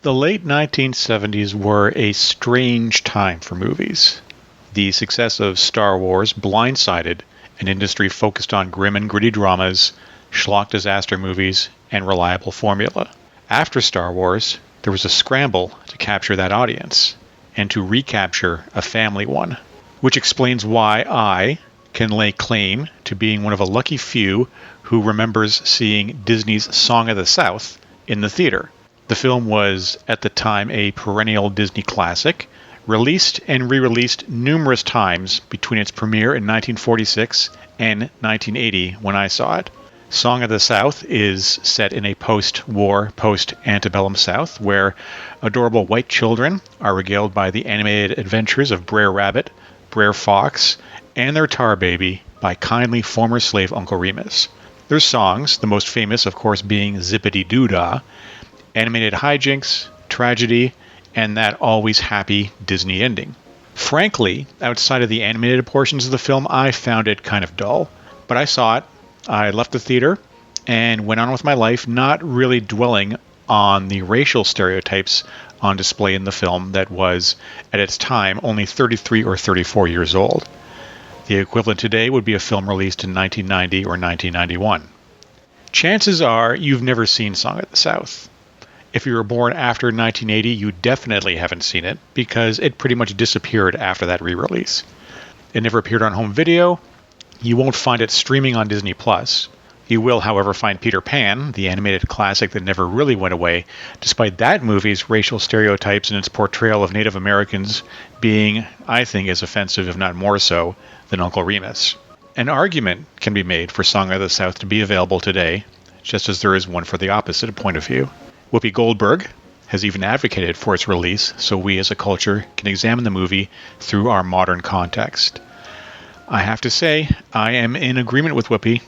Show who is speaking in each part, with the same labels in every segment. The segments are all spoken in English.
Speaker 1: The late 1970s were a strange time for movies. The success of Star Wars blindsided an industry focused on grim and gritty dramas, schlock disaster movies, and reliable formula. After Star Wars, there was a scramble to capture that audience, and to recapture a family one, which explains why I can lay claim to being one of a lucky few who remembers seeing Disney's Song of the South in the theater. The film was, at the time, a perennial Disney classic, released and re-released numerous times between its premiere in 1946 and 1980 when I saw it. Song of the South is set in a post-war, post-antebellum South, where adorable white children are regaled by the animated adventures of Brer Rabbit, Brer Fox, and their tar baby by kindly former slave Uncle Remus. Their songs, the most famous of course being Zippity-Doo-Dah, animated hijinks, tragedy, and that always happy Disney ending. Frankly, outside of the animated portions of the film, I found it kind of dull. But I saw it, I left the theater, and went on with my life, not really dwelling on the racial stereotypes on display in the film that was, at its time, only 33 or 34 years old. The equivalent today would be a film released in 1990 or 1991. Chances are you've never seen Song of the South. If you were born after 1980, you definitely haven't seen it, because it pretty much disappeared after that re-release. It never appeared on home video. You won't find it streaming on Disney+. You will, however, find Peter Pan, the animated classic that never really went away, despite that movie's racial stereotypes and its portrayal of Native Americans being, I think, as offensive, if not more so, than Uncle Remus. An argument can be made for Song of the South to be available today, just as there is one for the opposite point of view. Whoopi Goldberg has even advocated for its release so we as a culture can examine the movie through our modern context. I have to say, I am in agreement with Whoopi.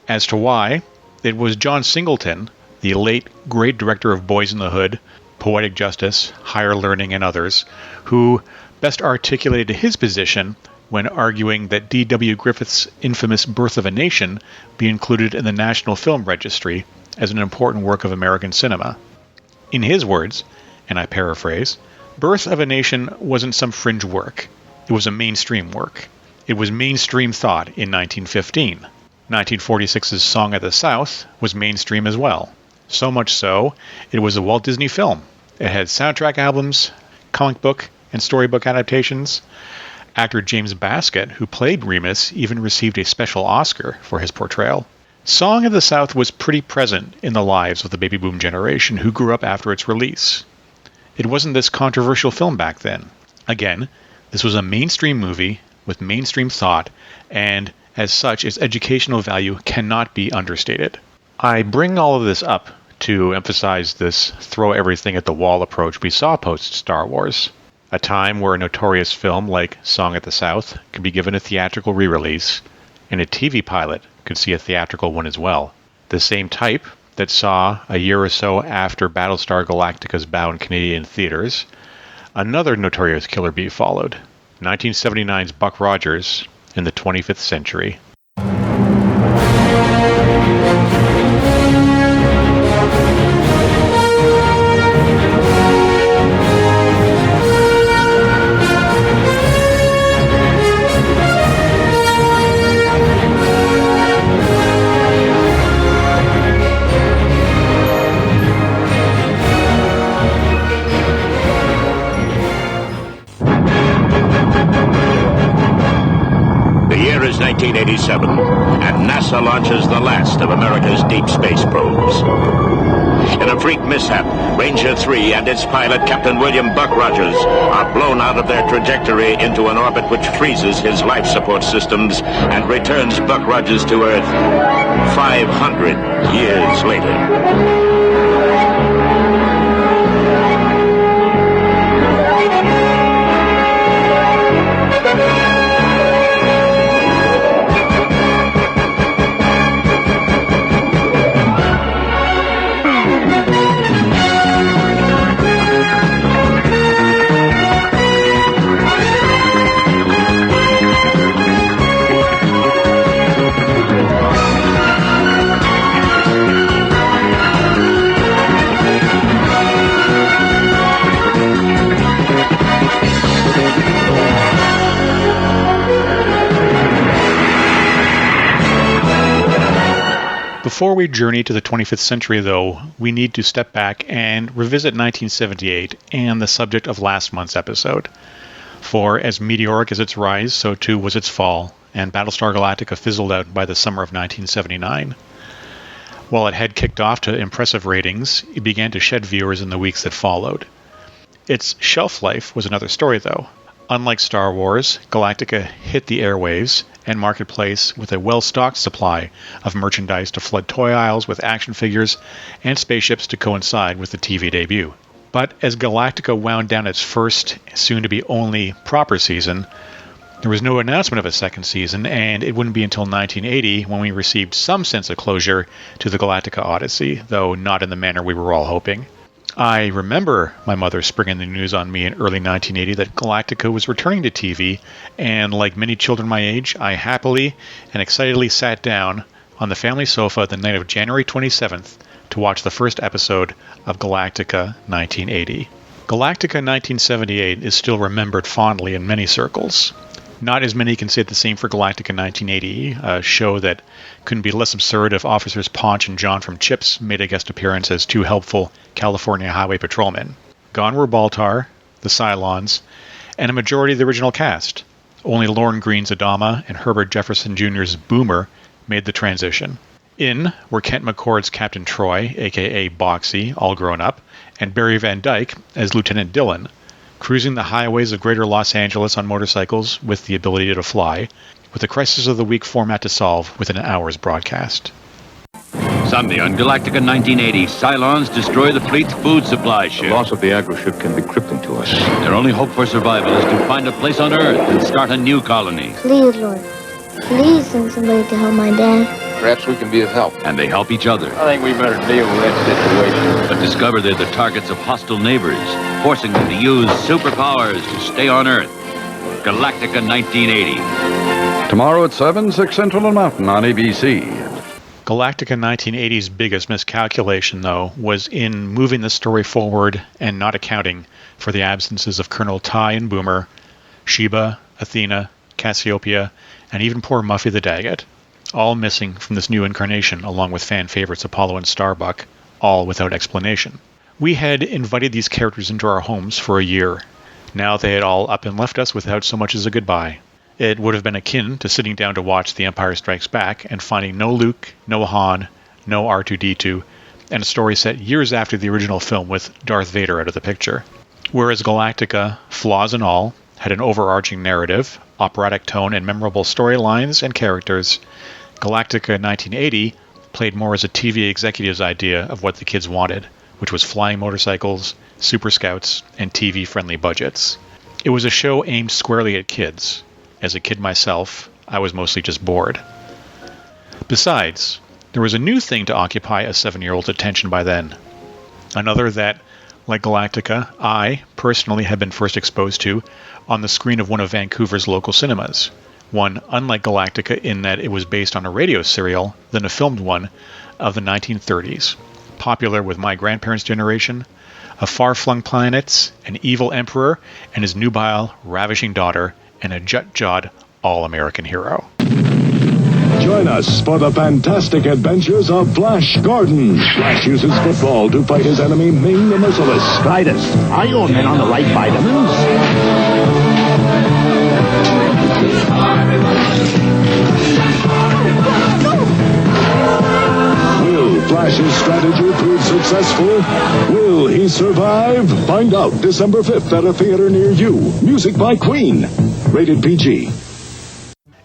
Speaker 1: As to why, it was John Singleton, the late great director of Boys in the Hood, Poetic Justice, Higher Learning, and others, who best articulated his position when arguing that D.W. Griffith's infamous Birth of a Nation be included in the National Film Registry as an important work of American cinema. In his words, and I paraphrase, Birth of a Nation wasn't some fringe work. It was a mainstream work. It was mainstream thought in 1915. 1946's Song of the South was mainstream as well. So much so, it was a Walt Disney film. It had soundtrack albums, comic book and storybook adaptations. Actor James Baskett, who played Remus, even received a special Oscar for his portrayal. Song of the South was pretty present in the lives of the baby boom generation who grew up after its release. It wasn't this controversial film back then. Again, this was a mainstream movie with mainstream thought, and as such, its educational value cannot be understated. I bring all of this up to emphasize this throw everything at the wall approach we saw post-Star Wars, a time where a notorious film like Song of the South could be given a theatrical re-release, and a TV pilot could see a theatrical one as well. The same type that saw, a year or so after Battlestar Galactica's bow in Canadian theaters, another notorious killer bee followed, 1979's Buck Rogers in the 25th century.
Speaker 2: The year is 1987, and NASA launches the last of America's deep space probes. In a freak mishap, Ranger 3 and its pilot, Captain William Buck Rogers, are blown out of their trajectory into an orbit which freezes his life support systems and returns Buck Rogers to Earth 500 years later.
Speaker 1: Before we journey to the 25th century, though, we need to step back and revisit 1978 and the subject of last month's episode. For as meteoric as its rise, so too was its fall, and Battlestar Galactica fizzled out by the summer of 1979. While it had kicked off to impressive ratings, it began to shed viewers in the weeks that followed. Its shelf life was another story, though. Unlike Star Wars, Galactica hit the airwaves and marketplace with a well-stocked supply of merchandise to flood toy aisles with action figures and spaceships to coincide with the TV debut. But as Galactica wound down its first, soon-to-be only, proper season, there was no announcement of a second season, and it wouldn't be until 1980 when we received some sense of closure to the Galactica Odyssey, though not in the manner we were all hoping. I remember my mother springing the news on me in early 1980 that Galactica was returning to TV, and like many children my age, I happily and excitedly sat down on the family sofa the night of January 27th to watch the first episode of Galactica 1980. Galactica 1978 is still remembered fondly in many circles. Not as many can say the same for Galactica 1980, a show that couldn't be less absurd if Officers Ponch and John from Chips made a guest appearance as two helpful California highway patrolmen. Gone were Baltar, the Cylons, and a majority of the original cast. Only Lorne Green's Adama and Herbert Jefferson Jr.'s Boomer made the transition. In were Kent McCord's Captain Troy, aka Boxy, all grown up, and Barry Van Dyke as Lieutenant Dillon, cruising the highways of greater Los Angeles on motorcycles with the ability to fly, with a Crisis of the Week format to solve within an hour's broadcast.
Speaker 3: Sunday on Galactica 1980, Cylons destroy the fleet's food supply ship.
Speaker 4: The loss of the agro-ship can be crippling to us.
Speaker 3: Their only hope for survival is to find a place on Earth and start a new colony.
Speaker 5: Please, Lord. Please send somebody to help my dad.
Speaker 4: Perhaps we can be of help.
Speaker 3: And they help each other.
Speaker 4: I think we better deal with that situation.
Speaker 3: But discover they're the targets of hostile neighbors, forcing them to use superpowers to stay on Earth. Galactica 1980.
Speaker 6: Tomorrow at 7, 6 Central and Mountain on ABC.
Speaker 1: Galactica 1980's biggest miscalculation, though, was in moving the story forward and not accounting for the absences of Colonel Ty and Boomer, Sheba, Athena, Cassiopeia, and even poor Muffy the Daggett. All missing from this new incarnation, along with fan favorites Apollo and Starbuck, all without explanation. We had invited these characters into our homes for a year. Now they had all up and left us without so much as a goodbye. It would have been akin to sitting down to watch The Empire Strikes Back and finding no Luke, no Han, no R2-D2, and a story set years after the original film with Darth Vader out of the picture. Whereas Galactica, flaws and all, had an overarching narrative, operatic tone, and memorable storylines and characters, Galactica 1980 played more as a TV executive's idea of what the kids wanted, which was flying motorcycles, super scouts, and TV-friendly budgets. It was a show aimed squarely at kids. As a kid myself, I was mostly just bored. Besides, there was a new thing to occupy a 7-year-old's attention by then. Another that, like Galactica, I personally had been first exposed to on the screen of one of Vancouver's local cinemas. One unlike Galactica in that it was based on a radio serial than a filmed one of the 1930s, popular with my grandparents' generation, of far-flung planets, an evil emperor and his nubile, ravishing daughter, and a jet-jawed all-American hero.
Speaker 7: Join us for the fantastic adventures of Flash Gordon. Flash uses football to fight his enemy, Ming the Merciless.
Speaker 8: Titus, are your men on the right vitamins?
Speaker 7: Will Flash's strategy prove successful? Will he survive? Find out December 5th at a theater near you. Music by Queen. Rated PG.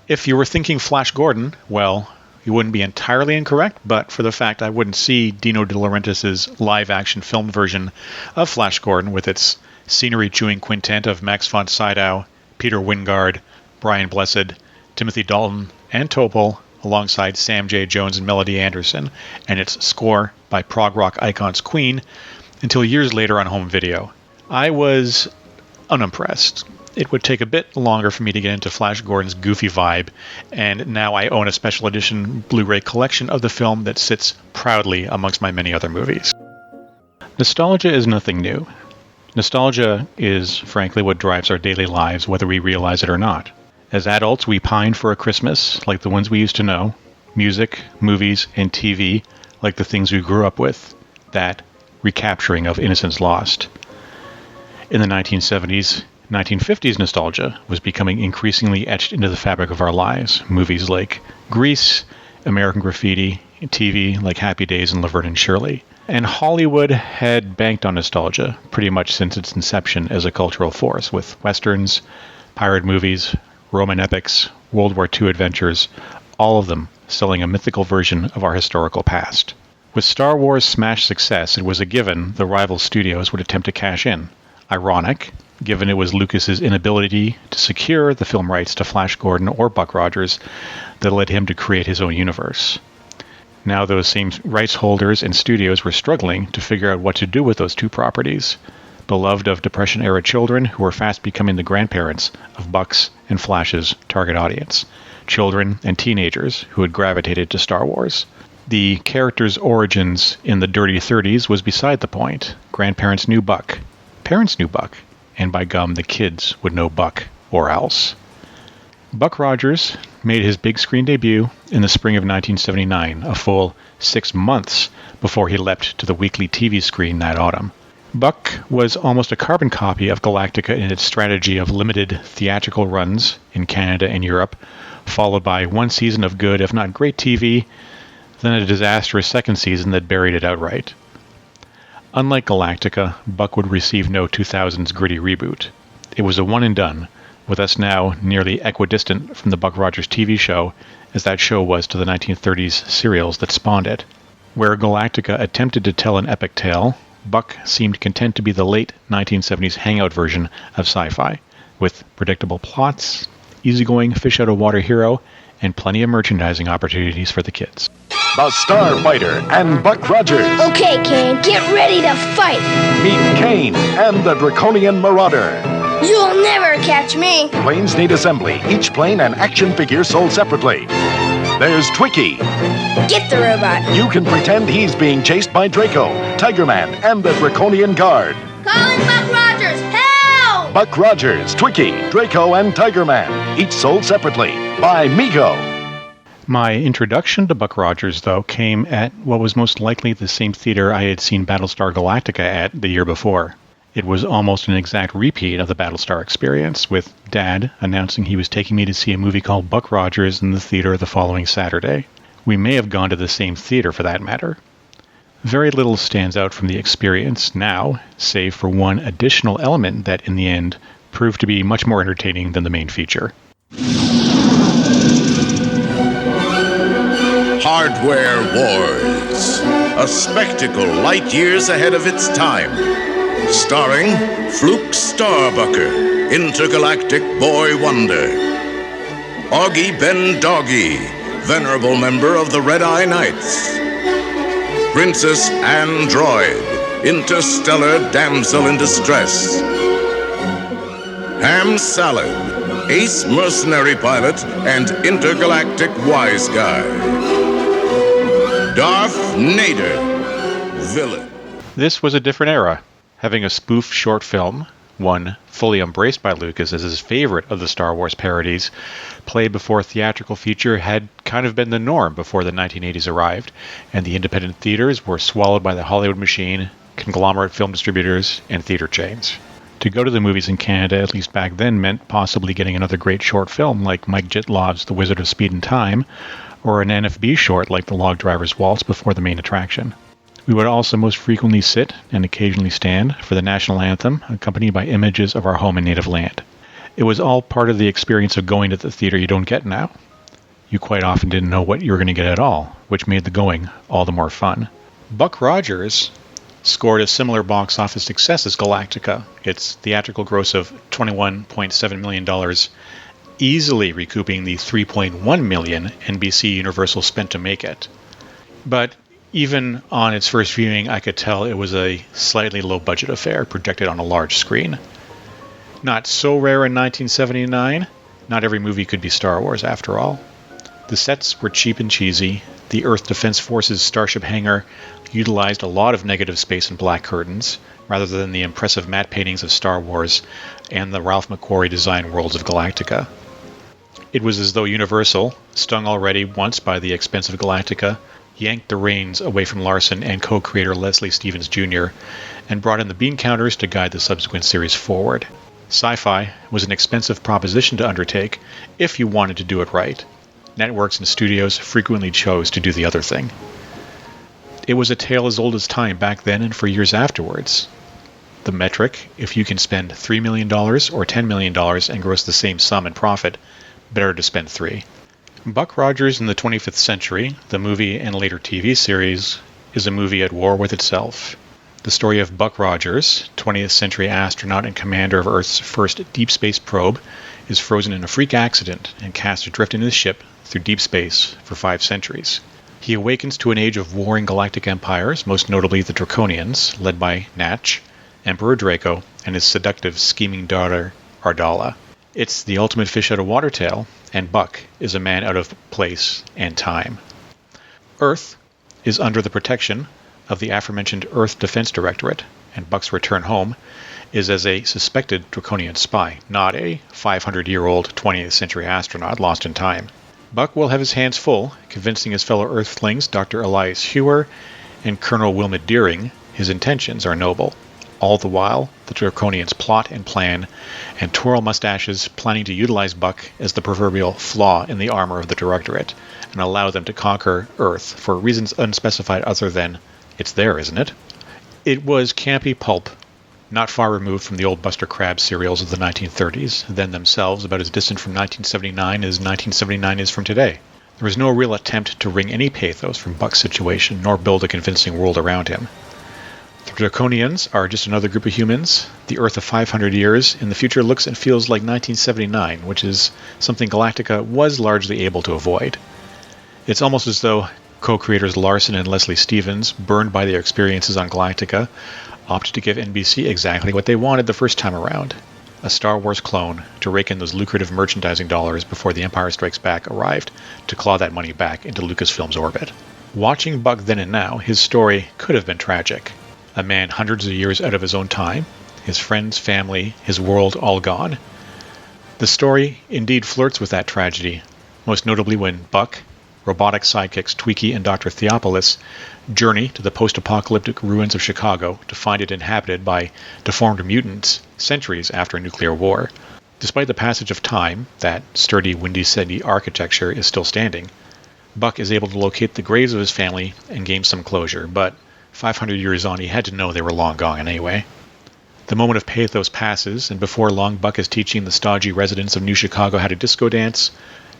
Speaker 1: If you were thinking Flash Gordon, well, you wouldn't be entirely incorrect, but for the fact I wouldn't see Dino De Laurentiis' live-action filmed version of Flash Gordon with its scenery-chewing quintet of Max von Sydow, Peter Wingard, Brian Blessed, Timothy Dalton, and Topol, alongside Sam J. Jones and Melody Anderson, and its score by prog rock icons Queen, until years later on home video. I was unimpressed. It would take a bit longer for me to get into Flash Gordon's goofy vibe, and now I own a special edition Blu-ray collection of the film that sits proudly amongst my many other movies. Nostalgia is nothing new. Nostalgia is, frankly, what drives our daily lives, whether we realize it or not. As adults, we pine for a Christmas like the ones we used to know, music, movies, and TV like the things we grew up with, that recapturing of innocence lost. In the 1970s, 1950s nostalgia was becoming increasingly etched into the fabric of our lives. Movies like Grease, American Graffiti, TV like Happy Days and Laverne and Shirley. And Hollywood had banked on nostalgia pretty much since its inception as a cultural force, with westerns, pirate movies, Roman epics, World War II adventures, all of them selling a mythical version of our historical past. With Star Wars' smash success, it was a given the rival studios would attempt to cash in. Ironic, given it was Lucas's inability to secure the film rights to Flash Gordon or Buck Rogers that led him to create his own universe. Now those same rights holders and studios were struggling to figure out what to do with those two properties, beloved of Depression-era children who were fast becoming the grandparents of Buck's and Flash's target audience, children and teenagers who had gravitated to Star Wars. The character's origins in the dirty 30s was beside the point. Grandparents knew Buck, parents knew Buck, and by gum, the kids would know Buck or else. Buck Rogers made his big screen debut in the spring of 1979, a full 6 months before he leapt to the weekly TV screen that autumn. Buck was almost a carbon copy of Galactica in its strategy of limited theatrical runs in Canada and Europe, followed by one season of good, if not great TV, then a disastrous second season that buried it outright. Unlike Galactica, Buck would receive no 2000s gritty reboot. It was a one and done, with us now nearly equidistant from the Buck Rogers TV show as that show was to the 1930s serials that spawned it. Where Galactica attempted to tell an epic tale, Buck seemed content to be the late 1970s hangout version of sci-fi, with predictable plots, easygoing fish-out-of-water hero, and plenty of merchandising opportunities for the kids.
Speaker 7: The Starfighter and Buck Rogers.
Speaker 5: Okay, Kane, get ready to fight.
Speaker 7: Meet Kane and the Draconian Marauder.
Speaker 5: You'll never catch me.
Speaker 7: Planes need assembly. Each plane and action figure sold separately. There's Twiki.
Speaker 5: Get the robot.
Speaker 7: You can pretend he's being chased by Draco, Tiger Man, and the Draconian Guard.
Speaker 5: Calling Buck Rogers. Help!
Speaker 7: Buck Rogers, Twiki, Draco, and Tiger Man. Each sold separately. By Mego.
Speaker 1: My introduction to Buck Rogers, though, came at what was most likely the same theater I had seen Battlestar Galactica at the year before. It was almost an exact repeat of the Battlestar experience, with Dad announcing he was taking me to see a movie called Buck Rogers in the theater the following Saturday. We may have gone to the same theater for that matter. Very little stands out from the experience now, save for one additional element that in the end proved to be much more entertaining than the main feature.
Speaker 9: Hardware Wars, a spectacle light years ahead of its time. Starring Fluke Starbucker, intergalactic boy wonder. Augie Ben Doggy, venerable member of the Red Eye Knights. Princess Android, interstellar damsel in distress. Ham Salad, ace mercenary pilot and intergalactic wise guy. Darth Nader, villain.
Speaker 1: This was a different era, having a spoof short film, one fully embraced by Lucas as his favorite of the Star Wars parodies, played before a theatrical feature had kind of been the norm before the 1980s arrived, and the independent theaters were swallowed by the Hollywood machine, conglomerate film distributors, and theater chains. To go to the movies in Canada, at least back then, meant possibly getting another great short film like Mike Jitlov's The Wizard of Speed and Time, or an NFB short like The Log Driver's Waltz before the main attraction. We would also most frequently sit and occasionally stand for the national anthem, accompanied by images of our home and native land. It was all part of the experience of going to the theater you don't get now. You quite often didn't know what you were going to get at all, which made the going all the more fun. Buck Rogers scored a similar box office success as Galactica, its theatrical gross of $21.7 million, easily recouping the $3.1 million NBC Universal spent to make it. But even on its first viewing, I could tell it was a slightly low-budget affair projected on a large screen. Not so rare in 1979, not every movie could be Star Wars after all. The sets were cheap and cheesy. The Earth Defense Force's starship hangar utilized a lot of negative space and black curtains, rather than the impressive matte paintings of Star Wars and the Ralph McQuarrie design worlds of Galactica. It was as though Universal, stung already once by the expense of Galactica, yanked the reins away from Larson and co-creator Leslie Stevens Jr. and brought in the bean counters to guide the subsequent series forward. Sci-fi was an expensive proposition to undertake if you wanted to do it right. Networks and studios frequently chose to do the other thing. It was a tale as old as time back then and for years afterwards. The metric, if you can spend $3 million or $10 million and gross the same sum in profit, better to spend $3. Buck Rogers in the 25th Century, the movie and later TV series, is a movie at war with itself. The story of Buck Rogers, 20th century astronaut and commander of Earth's first deep space probe, is frozen in a freak accident and cast adrift in his ship through deep space for 5 centuries. He awakens to an age of warring galactic empires, most notably the Draconians, led by Natch, Emperor Draco, and his seductive, scheming daughter, Ardala. It's the ultimate fish out of water tale, and Buck is a man out of place and time. Earth is under the protection of the aforementioned Earth Defense Directorate, and Buck's return home is as a suspected Draconian spy, not a 500-year-old 20th century astronaut lost in time. Buck will have his hands full, convincing his fellow Earthlings, Dr. Elias Hewer and Colonel Wilmot Deering, his intentions are noble. All the while, the Draconians plot and plan and twirl mustaches, planning to utilize Buck as the proverbial flaw in the armor of the Directorate and allow them to conquer Earth for reasons unspecified other than, it's there, isn't it? It was campy pulp, not far removed from the old Buster Crabbe serials of the 1930s, then themselves about as distant from 1979 as 1979 is from today. There was no real attempt to wring any pathos from Buck's situation, nor build a convincing world around him. The Draconians are just another group of humans. The Earth of 500 years in the future looks and feels like 1979, which is something Galactica was largely able to avoid. It's almost as though co-creators Larson and Leslie Stevens, burned by their experiences on Galactica, opted to give NBC exactly what they wanted the first time around: a Star Wars clone to rake in those lucrative merchandising dollars before The Empire Strikes Back arrived to claw that money back into Lucasfilm's orbit. Watching Buck then and now, his story could have been tragic. A man hundreds of years out of his own time, his friends, family, his world all gone. The story indeed flirts with that tragedy, most notably when Buck, robotic sidekicks Tweaky and Dr. Theopolis journey to the post-apocalyptic ruins of Chicago to find it inhabited by deformed mutants centuries after a nuclear war. Despite the passage of time, that sturdy Windy City architecture is still standing. Buck is able to locate the graves of his family and gain some closure, but 500 years on, he had to know they were long gone anyway. The moment of pathos passes, and before long Buck is teaching the stodgy residents of New Chicago how to disco dance,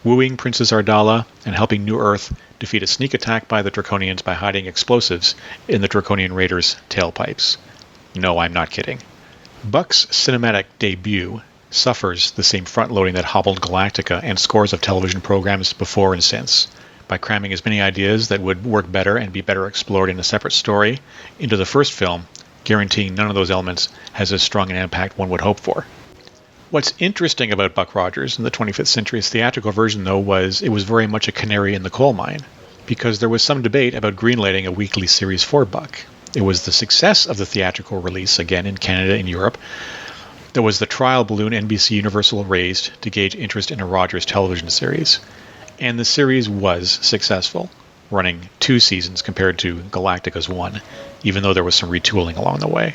Speaker 1: wooing Princess Ardala, and helping New Earth defeat a sneak attack by the Draconians by hiding explosives in the Draconian Raiders' tailpipes. No, I'm not kidding. Buck's cinematic debut suffers the same front-loading that hobbled Galactica and scores of television programs before and since, by cramming as many ideas that would work better and be better explored in a separate story into the first film, guaranteeing none of those elements has as strong an impact one would hope for. What's interesting about Buck Rogers in the 25th century's theatrical version, though, was it was very much a canary in the coal mine, because there was some debate about greenlighting a weekly series for Buck. It was the success of the theatrical release, again in Canada and Europe, that was the trial balloon NBC Universal raised to gauge interest in a Rogers television series. And the series was successful, running 2 seasons compared to Galactica's 1, even though there was some retooling along the way.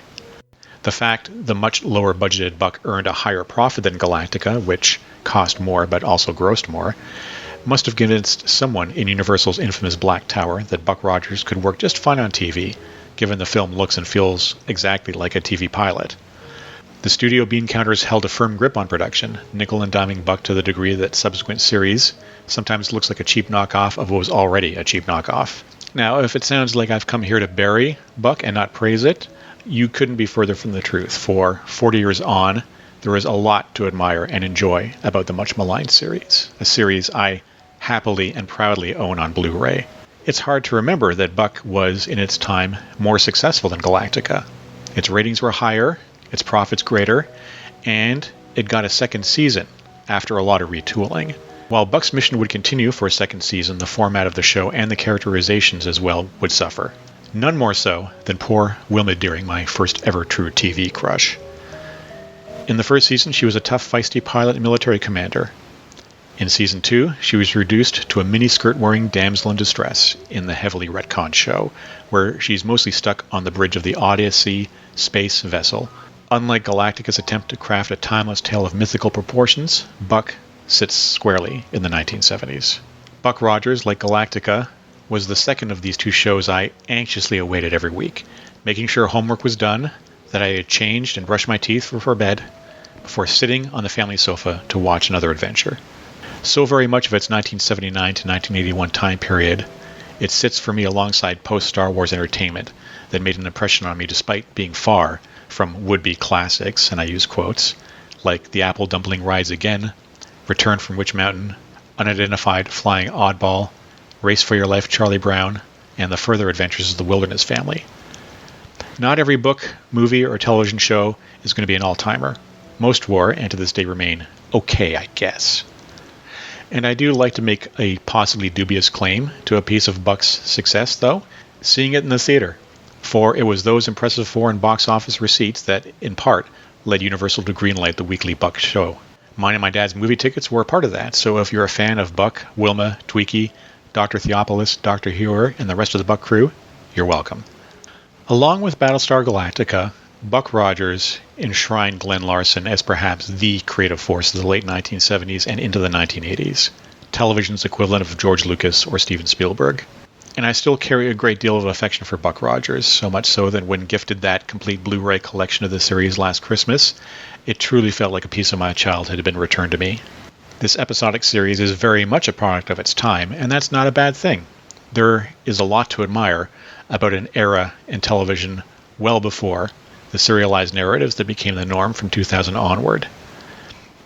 Speaker 1: The fact the much lower budgeted Buck earned a higher profit than Galactica, which cost more but also grossed more, must have convinced someone in Universal's infamous Black Tower that Buck Rogers could work just fine on TV, given the film looks and feels exactly like a TV pilot. The studio bean counters held a firm grip on production, nickel and diming Buck to the degree that subsequent series sometimes looks like a cheap knockoff of what was already a cheap knockoff. Now, if it sounds like I've come here to bury Buck and not praise it, you couldn't be further from the truth. For 40 years on, there is a lot to admire and enjoy about the much maligned series, a series I happily and proudly own on Blu-ray. It's hard to remember that Buck was, in its time, more successful than Galactica. Its ratings were higher, its profits greater, and it got a second season after a lot of retooling. While Buck's mission would continue for a second season, the format of the show and the characterizations as well would suffer. None more so than poor Wilmot Deering, my first ever true TV crush. In the first season, she was a tough, feisty pilot and military commander. In Season 2, she was reduced to a miniskirt-wearing damsel in distress in the heavily retconned show, where she's mostly stuck on the bridge of the Odyssey space vessel. Unlike Galactica's attempt to craft a timeless tale of mythical proportions, Buck sits squarely in the 1970s. Buck Rogers, like Galactica, was the second of these two shows I anxiously awaited every week, making sure homework was done, that I had changed and brushed my teeth before bed, before sitting on the family sofa to watch another adventure. So very much of its 1979 to 1981 time period, it sits for me alongside post-Star Wars entertainment that made an impression on me despite being far from would-be classics, and I use quotes, like The Apple Dumpling Rides Again, Return from Witch Mountain, Unidentified Flying Oddball, Race for Your Life, Charlie Brown, and The Further Adventures of the Wilderness Family. Not every book, movie, or television show is going to be an all-timer. Most were, and to this day remain, okay, I guess. And I do like to make a possibly dubious claim to a piece of Buck's success, though, seeing it in the theater. For it was those impressive foreign box office receipts that, in part, led Universal to greenlight the weekly Buck show. Mine and my dad's movie tickets were a part of that, so if you're a fan of Buck, Wilma, Tweaky, Dr. Theopolis, Dr. Hewer, and the rest of the Buck crew, you're welcome. Along with Battlestar Galactica, Buck Rogers enshrined Glenn Larson as perhaps the creative force of the late 1970s and into the 1980s, television's equivalent of George Lucas or Steven Spielberg. And I still carry a great deal of affection for Buck Rogers, so much so that when gifted that complete Blu-ray collection of the series last Christmas, it truly felt like a piece of my childhood had been returned to me. This episodic series is very much a product of its time, and that's not a bad thing. There is a lot to admire about an era in television well before the serialized narratives that became the norm from 2000 onward.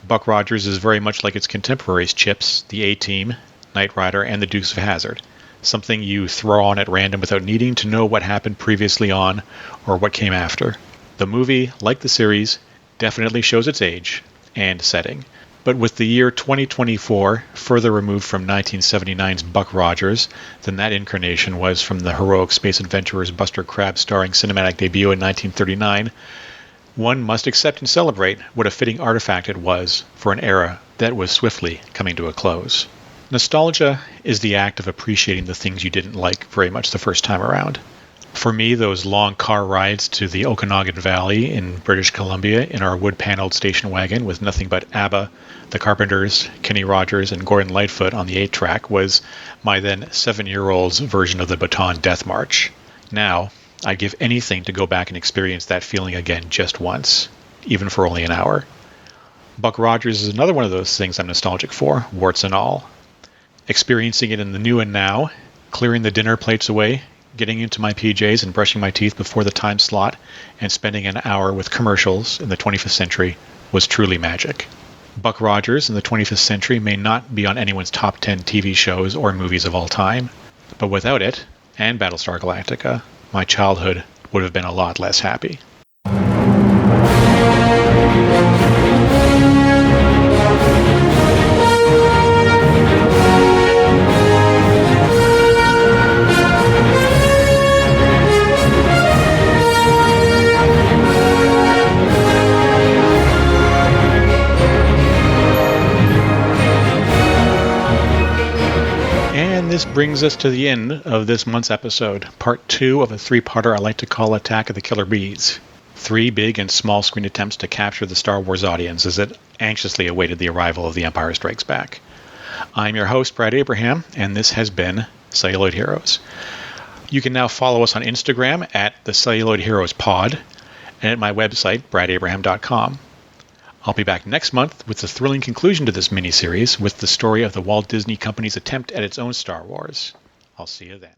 Speaker 1: Buck Rogers is very much like its contemporaries Chips, the A-Team, Knight Rider, and the Dukes of Hazzard. Something you throw on at random without needing to know what happened previously on or what came after. The movie, like the series, definitely shows its age and setting. But with the year 2024 further removed from 1979's Buck Rogers than that incarnation was from the heroic space adventurer's Buster Crabbe starring cinematic debut in 1939, one must accept and celebrate what a fitting artifact it was for an era that was swiftly coming to a close. Nostalgia is the act of appreciating the things you didn't like very much the first time around. For me, those long car rides to the Okanagan Valley in British Columbia in our wood-paneled station wagon with nothing but ABBA, the Carpenters, Kenny Rogers, and Gordon Lightfoot on the 8-track was my then 7-year-old's version of the Baton Death March. Now, I'd give anything to go back and experience that feeling again just once, even for only an hour. Buck Rogers is another one of those things I'm nostalgic for, warts and all. Experiencing it in the new and now, clearing the dinner plates away, getting into my PJs and brushing my teeth before the time slot, and spending an hour with commercials in the 25th century was truly magic. Buck Rogers in the 25th century may not be on anyone's top 10 TV shows or movies of all time, but without it, and Battlestar Galactica, my childhood would have been a lot less happy. This brings us to the end of this month's episode, part 2 of a 3-parter I like to call Attack of the Killer Bees. 3 big and small screen attempts to capture the Star Wars audience as it anxiously awaited the arrival of The Empire Strikes Back. I'm your host, Brad Abraham, and this has been Celluloid Heroes. You can now follow us on Instagram at the Celluloid Heroes Pod and at my website, bradabraham.com. I'll be back next month with the thrilling conclusion to this miniseries with the story of the Walt Disney Company's attempt at its own Star Wars. I'll see you then.